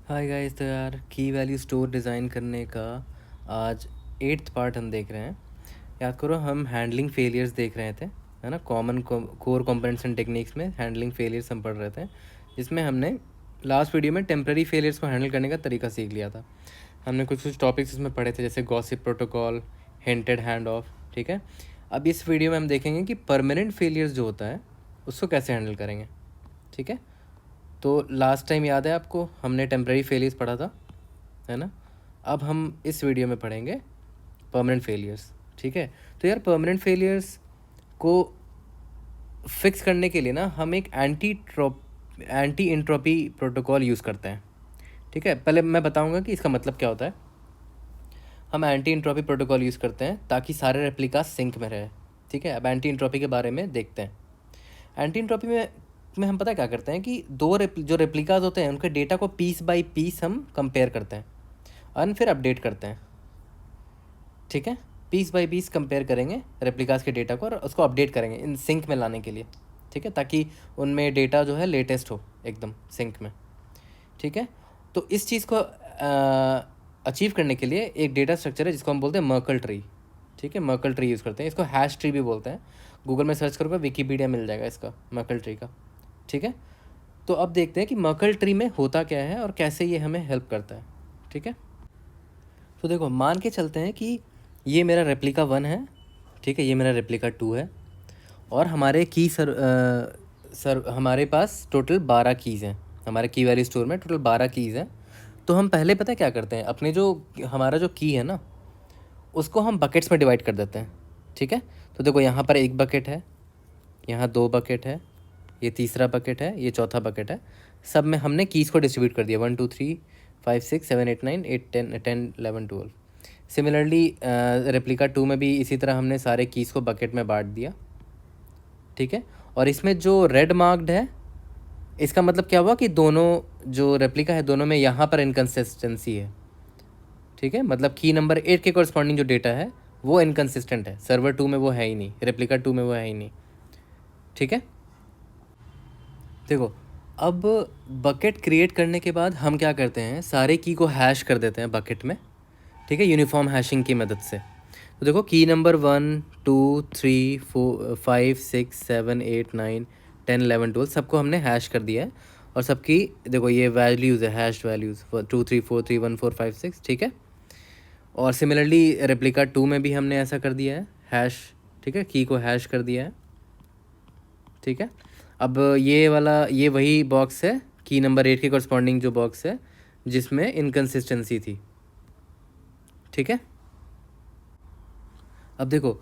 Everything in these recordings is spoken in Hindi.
Hi guys. तो यार की वैल्यू स्टोर डिज़ाइन करने का आज 8th पार्ट हम देख रहे हैं। याद करो हम हैंडलिंग फेलियर्स देख रहे थे, है ना। Common core components and techniques में हैंडलिंग फेलियर्स हम पढ़ रहे थे, जिसमें हमने लास्ट वीडियो में टेम्प्रेरी फेलियर्स को हैंडल करने का तरीका सीख लिया था। हमने कुछ टॉपिक्स इसमें पढ़े थे, जैसे gossip protocol, hinted hand of. ठीक है, अब इस वीडियो में हम देखेंगे कि परमानेंट फेलियर्स जो होता है उसको कैसे हैंडल करेंगे। ठीक है, तो लास्ट टाइम याद है आपको, हमने टेम्प्रेरी फेलियर्स पढ़ा था, है ना। अब हम इस वीडियो में पढ़ेंगे परमानेंट फेलियर्स। ठीक है, तो यार परमानेंट फेलियर्स को फिक्स करने के लिए ना हम एक एंटी इंट्रोपी प्रोटोकॉल यूज़ करते हैं। ठीक है, पहले मैं बताऊंगा कि इसका मतलब क्या होता है। हम एंटी इंट्रोपी प्रोटोकॉल यूज़ करते हैं ताकि सारे रेप्लिका सिंक में रहे। ठीक है, अब एंटी इंट्रोपी के बारे में देखते हैं। एंटी इंट्रोपी में हम पता है क्या करते हैं कि जो रेप्लिकाज होते हैं उनके डेटा को पीस बाय पीस हम कंपेयर करते हैं और फिर अपडेट करते हैं। ठीक है, पीस बाय पीस कंपेयर करेंगे रेप्लिकाज के डेटा को और उसको अपडेट करेंगे इन सिंक में लाने के लिए। ठीक है, ताकि उनमें डेटा जो है लेटेस्ट हो एकदम सिंक में। ठीक है, तो इस चीज़ को अचीव करने के लिए एक डेटा स्ट्रक्चर है जिसको हम बोलते हैं मर्कल ट्री। ठीक है, मर्कल ट्री यूज़ करते हैं, इसको हैश ट्री भी बोलते हैं। गूगल में सर्च करोगे, विकीपीडिया मिल जाएगा इसका, मर्कल ट्री का। ठीक है, तो अब देखते हैं कि मर्कल ट्री में होता क्या है और कैसे ये हमें हेल्प करता है। ठीक है, तो देखो मान के चलते हैं कि ये मेरा रेप्लिका 1 है। ठीक है, ये मेरा रेप्लिका 2 है और हमारे की सर हमारे पास टोटल 12 कीज़ हैं। हमारे की वैल्यू स्टोर में टोटल 12 कीज़ हैं। तो हम पहले पता है क्या करते हैं, अपने जो हमारा जो की है ना उसको हम बकेट्स में डिवाइड कर देते हैं। ठीक है, तो देखो यहाँ पर एक बकेट है, यहाँ 2 बकेट है, ये तीसरा बकेट है, ये चौथा बकेट है। सब में हमने कीज़ को डिस्ट्रीब्यूट कर दिया 1 2 3 5 6 7 8 9 8 10 11 12। सिमिलरली रेप्लिका 2 में भी इसी तरह हमने सारे कीज़ को बकेट में बांट दिया। ठीक है, और इसमें जो रेड मार्क्ड है इसका मतलब क्या हुआ कि दोनों जो रेप्लिका है दोनों में यहाँ पर इनकन्सिस्टेंसी है। ठीक है, मतलब की नंबर 8 के कॉरस्पॉन्डिंग जो डेटा है वो इनकन्सिस्टेंट है, सर्वर 2 में वो है ही नहीं, रेप्लिका 2 में वो है ही नहीं। ठीक है, देखो अब बकेट क्रिएट करने के बाद हम क्या करते हैं, सारे की को हैश कर देते हैं बकेट में। ठीक है, यूनिफॉर्म हैशिंग की मदद से। तो देखो की नंबर 1 2 3 4 5 6 7 8 9 10 11 12 सबको हमने हैश कर दिया है और सबकी देखो ये वैल्यूज़ है, हैश वैल्यूज़ 2 3 4 3 1 4 5 6। ठीक है, और सिमिलरली रेप्लिका 2 में भी हमने ऐसा कर दिया है, हैश। ठीक है, की को हैश कर दिया है। ठीक है, अब ये वाला ये वही बॉक्स है की नंबर 8 के कॉरस्पॉन्डिंग जो बॉक्स है जिसमें इनकन्सिस्टेंसी थी। ठीक है, अब देखो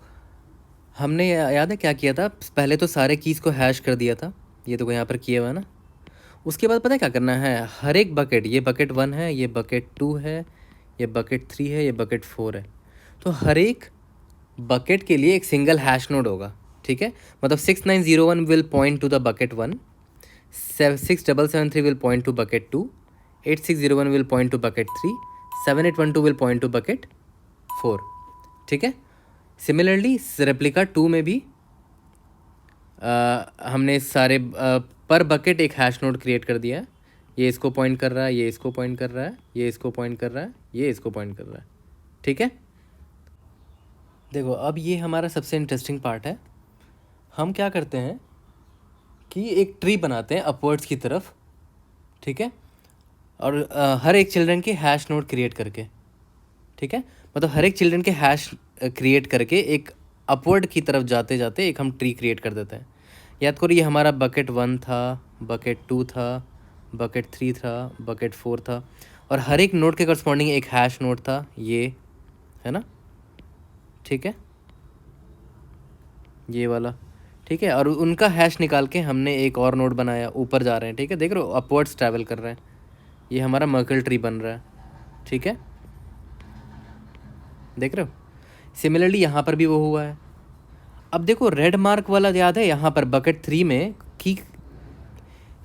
हमने याद है क्या किया था, पहले तो सारे कीज़ को हैश कर दिया था, ये तो यहाँ पर किया हुआ है ना। उसके बाद पता है क्या करना है, हर एक बकेट, ये बकेट 1 है, ये बकेट 2 है, ये बकेट 3 है, ये बकेट 4 है, तो हर एक बकेट के लिए एक सिंगल हैश नोड होगा। ठीक है, मतलब 6901 will point two the bucket 1, 6773 will point two bucket 2, 8601 will point two bucket 3, 7812 will point two bucket 4। ठीक है, सिमिलरली रेप्लिका 2 में भी हमने सारे पर बकेट एक हैश नोड क्रिएट कर दिया है। ये इसको पॉइंट कर रहा है, ये इसको पॉइंट कर रहा है, ये इसको पॉइंट कर रहा है, ये इसको पॉइंट कर रहा है। ठीक है, देखो अब ये हमारा सबसे इंटरेस्टिंग पार्ट है। हम क्या करते हैं कि एक ट्री बनाते हैं अपवर्ड्स की तरफ। ठीक है, और हर एक चिल्ड्रन के हैश नोड क्रिएट करके। ठीक है, मतलब हर एक चिल्ड्रन के हैश क्रिएट करके एक अपवर्ड की तरफ जाते जाते एक हम ट्री क्रिएट कर देते हैं। याद करो ये हमारा बकेट 1 था, बकेट 2 था, बकेट 3 था, बकेट 4 था, और हर एक नोड के करस्पॉन्डिंग एक हैश नोड था, ये है ना। ठीक है, ये वाला। ठीक है, और उनका हैश निकाल के हमने एक और नोड बनाया, ऊपर जा रहे हैं। ठीक है, देख रहे हो अपवर्ड्स ट्रैवल कर रहे हैं, ये हमारा मर्कल ट्री बन रहा है। ठीक है, देख रहे हो, सिमिलरली यहाँ पर भी वो हुआ है। अब देखो रेड मार्क वाला याद है, यहाँ पर बकेट 3 में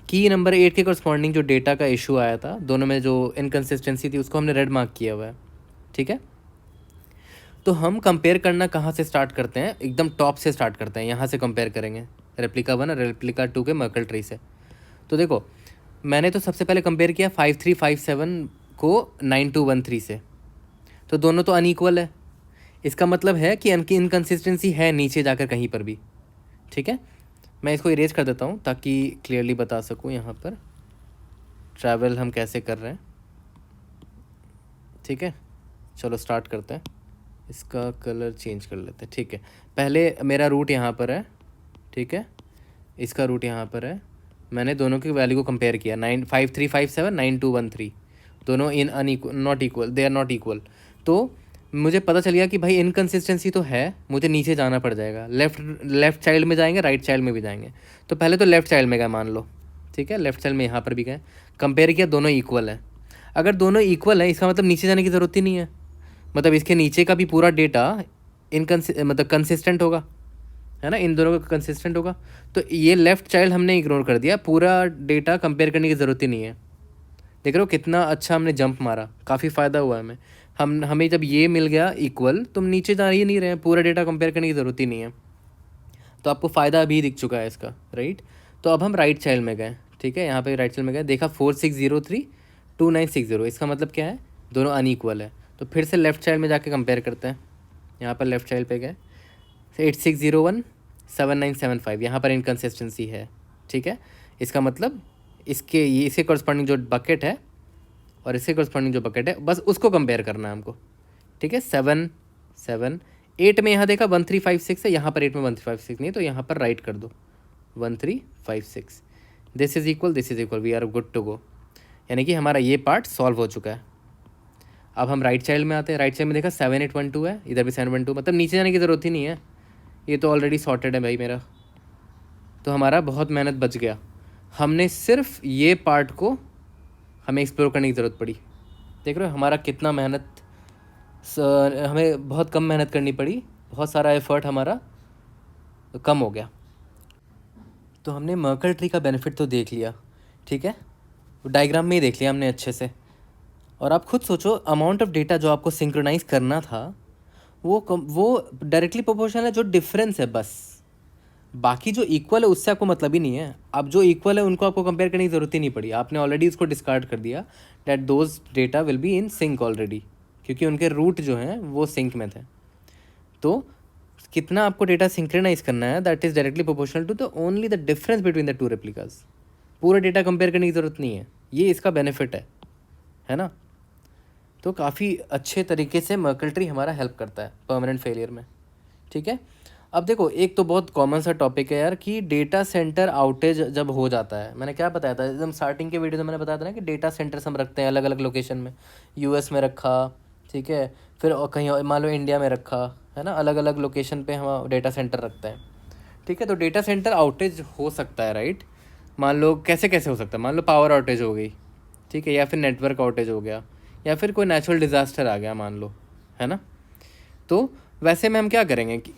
की नंबर 8 के करस्पॉन्डिंग जो डेटा का इशू आया था, दोनों में जो इनकन्सिस्टेंसी थी उसको हमने रेड मार्क किया हुआ है। ठीक है, तो हम कंपेयर करना कहाँ से स्टार्ट करते हैं, एकदम टॉप से स्टार्ट करते हैं, यहाँ से कंपेयर करेंगे रेप्लिका 1 और रेप्लिका 2 के मर्कल ट्री से। तो देखो मैंने तो सबसे पहले कंपेयर किया 5357 को 9213 से, तो दोनों तो अनइक्वल है। इसका मतलब है कि इनकी इनकन्सिस्टेंसी है नीचे जाकर कहीं पर भी। ठीक है, मैं इसको इरेज कर देता हूँ ताकि क्लियरली बता सकूँ यहाँ पर ट्रैवल हम कैसे कर रहे हैं। ठीक है, चलो स्टार्ट करते हैं। इसका कलर चेंज कर लेते हैं। ठीक है, पहले मेरा रूट यहाँ पर है। ठीक है, इसका रूट यहाँ पर है। मैंने दोनों की वैल्यू को कंपेयर किया, 5357 9213, दोनों इन unequal, not equal, they are not equal. तो मुझे पता चल गया कि भाई इनकन्सिस्टेंसी तो है, मुझे नीचे जाना पड़ जाएगा। लेफ़्ट चाइल्ड में जाएंगे, राइट चाइल्ड में भी जाएंगे। तो पहले तो लेफ़्ट चाइल्ड में गए मान लो। ठीक है, लेफ़्ट चाइल्ड में यहाँ पर भी गए, कंपेयर किया, दोनों इक्वल है। अगर दोनों इक्वल है इसका मतलब नीचे जाने की ज़रूरत ही नहीं है, मतलब इसके नीचे का भी पूरा डेटा मतलब कंसिस्टेंट होगा, है ना, इन दोनों का कंसिस्टेंट होगा। तो ये लेफ़्ट चाइल्ड हमने इग्नोर कर दिया, पूरा डेटा कंपेयर करने की ज़रूरत ही नहीं है। देख रहे हो कितना अच्छा हमने जंप मारा, काफ़ी फ़ायदा हुआ हमें। हमें जब ये मिल गया इक्वल, तुम नीचे जा ही नहीं रहे हैं, पूरा डेटा कंपेयर करने की ज़रूरत ही नहीं है। तो आपको फ़ायदा अभी दिख चुका है इसका, राइट। तो अब हम राइट चाइल्ड में गए। ठीक है, यहाँ पे राइट चाइल्ड में गए, देखा 4603 2960, इसका मतलब क्या है, दोनों अनइक्वल है। तो फिर से लेफ़्ट चाइल्ड में जाके कंपेयर करते हैं। यहाँ पर लेफ़्ट चाइल्ड पे गए, 8601 7975, यहाँ पर इनकन्सिस्टेंसी है। ठीक है, इसका मतलब इसके कॉरस्पॉन्डिंग जो बकेट है और इससे कॉरस्पॉन्डिंग जो बकेट है, बस उसको कंपेयर करना है हमको। ठीक है, 778 में यहाँ देखा 1356 है, यहाँ पर 8 में 1356 नहीं है, तो यहाँ पर राइट कर दो 1356। This is equal, we are good to go. यानी कि हमारा ये पार्ट सॉल्व हो चुका है। अब हम राइट चाइल्ड में आते हैं। राइट चाइल्ड में देखा 7812 है, इधर भी 712, मतलब नीचे जाने की ज़रूरत ही नहीं है, ये तो ऑलरेडी सॉर्टेड है भाई मेरा। तो हमारा बहुत मेहनत बच गया। हमने सिर्फ ये पार्ट को हमें एक्सप्लोर करने की ज़रूरत पड़ी। देख रहे हो हमारा कितना मेहनत, हमें बहुत कम मेहनत करनी पड़ी, बहुत सारा एफर्ट हमारा कम हो गया। तो हमने मर्कल ट्री का बेनिफिट तो देख लिया। ठीक है, डायग्राम में ही देख लिया हमने अच्छे से। और आप खुद सोचो, अमाउंट ऑफ डेटा जो आपको सिंक्रोनाइज़ करना था वो डायरेक्टली प्रोपोर्शनल है जो डिफरेंस है बस। बाकी जो इक्वल है उससे आपको मतलब ही नहीं है। अब जो इक्वल है उनको आपको कंपेयर करने की ज़रूरत ही नहीं पड़ी, आपने ऑलरेडी इसको डिस्कार्ड कर दिया, that those data will be in sync already, क्योंकि उनके रूट जो हैं वो सिंक में थे। तो कितना आपको डेटा सिंक्रोनाइज करना है, that is directly proportional to the only the difference between the two replicas. पूरा डेटा कंपेयर करने की ज़रूरत नहीं है, ये इसका बेनिफिट है ना। तो काफ़ी अच्छे तरीके से मर्कल ट्री हमारा हेल्प करता है परमानेंट फेलियर में। ठीक है, अब देखो एक तो बहुत कॉमन सा टॉपिक है यार कि डेटा सेंटर आउटेज जब हो जाता है। मैंने क्या बताया था एकदम स्टार्टिंग के वीडियो में, मैंने बताया था ना कि डेटा सेंटर्स हम रखते हैं अलग अलग लोकेशन में, यूएस में रखा, ठीक है, फिर कहीं मान लो इंडिया में रखा, है ना, अलग अलग लोकेशन पे हम डेटा सेंटर रखते हैं। ठीक है, तो डेटा सेंटर आउटेज हो सकता है, राइट। मान लो कैसे कैसे हो सकता है, मान लो पावर आउटेज हो गई, ठीक है, या फिर नेटवर्क आउटेज हो गया, या फिर कोई नेचुरल डिज़ास्टर आ गया मान लो, है ना। तो वैसे में हम क्या करेंगे कि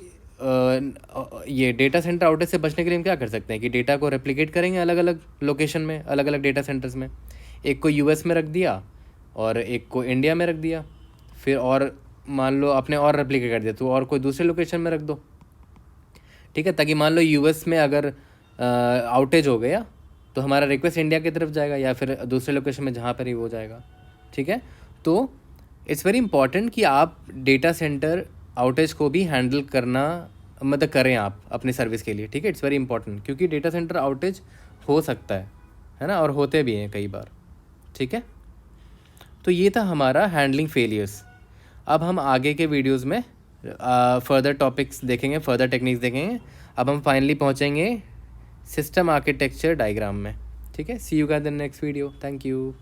ये डेटा सेंटर आउटेज से बचने के लिए हम क्या कर सकते हैं कि डेटा को रेप्लिकेट करेंगे अलग अलग लोकेशन में, अलग अलग डेटा सेंटर्स में। एक को यूएस में रख दिया और एक को इंडिया में रख दिया, फिर और मान लो आपने और रेप्लिकेट कर दिया तो और कोई दूसरे लोकेशन में रख दो। ठीक है, ताकि मान लो यूएस में अगर आउटेज हो गया तो हमारा रिक्वेस्ट इंडिया की तरफ जाएगा या फिर दूसरे लोकेशन में जहाँ पर ही वो जाएगा। ठीक है, तो इट्स वेरी इंपॉर्टेंट कि आप डेटा सेंटर आउटेज को भी हैंडल करना मतलब करें आप अपनी सर्विस के लिए। ठीक है, इट्स वेरी इंपॉर्टेंट, क्योंकि डेटा सेंटर आउटेज हो सकता है ना, और होते भी हैं कई बार। ठीक है, तो ये था हमारा हैंडलिंग फेलियर्स। अब हम आगे के वीडियोस में फर्दर टॉपिक्स देखेंगे, फर्दर टेक्निक्स देखेंगे। अब हम फाइनली पहुँचेंगे सिस्टम आर्किटेक्चर डायग्राम में। ठीक है, see you guys in the next video, thank you.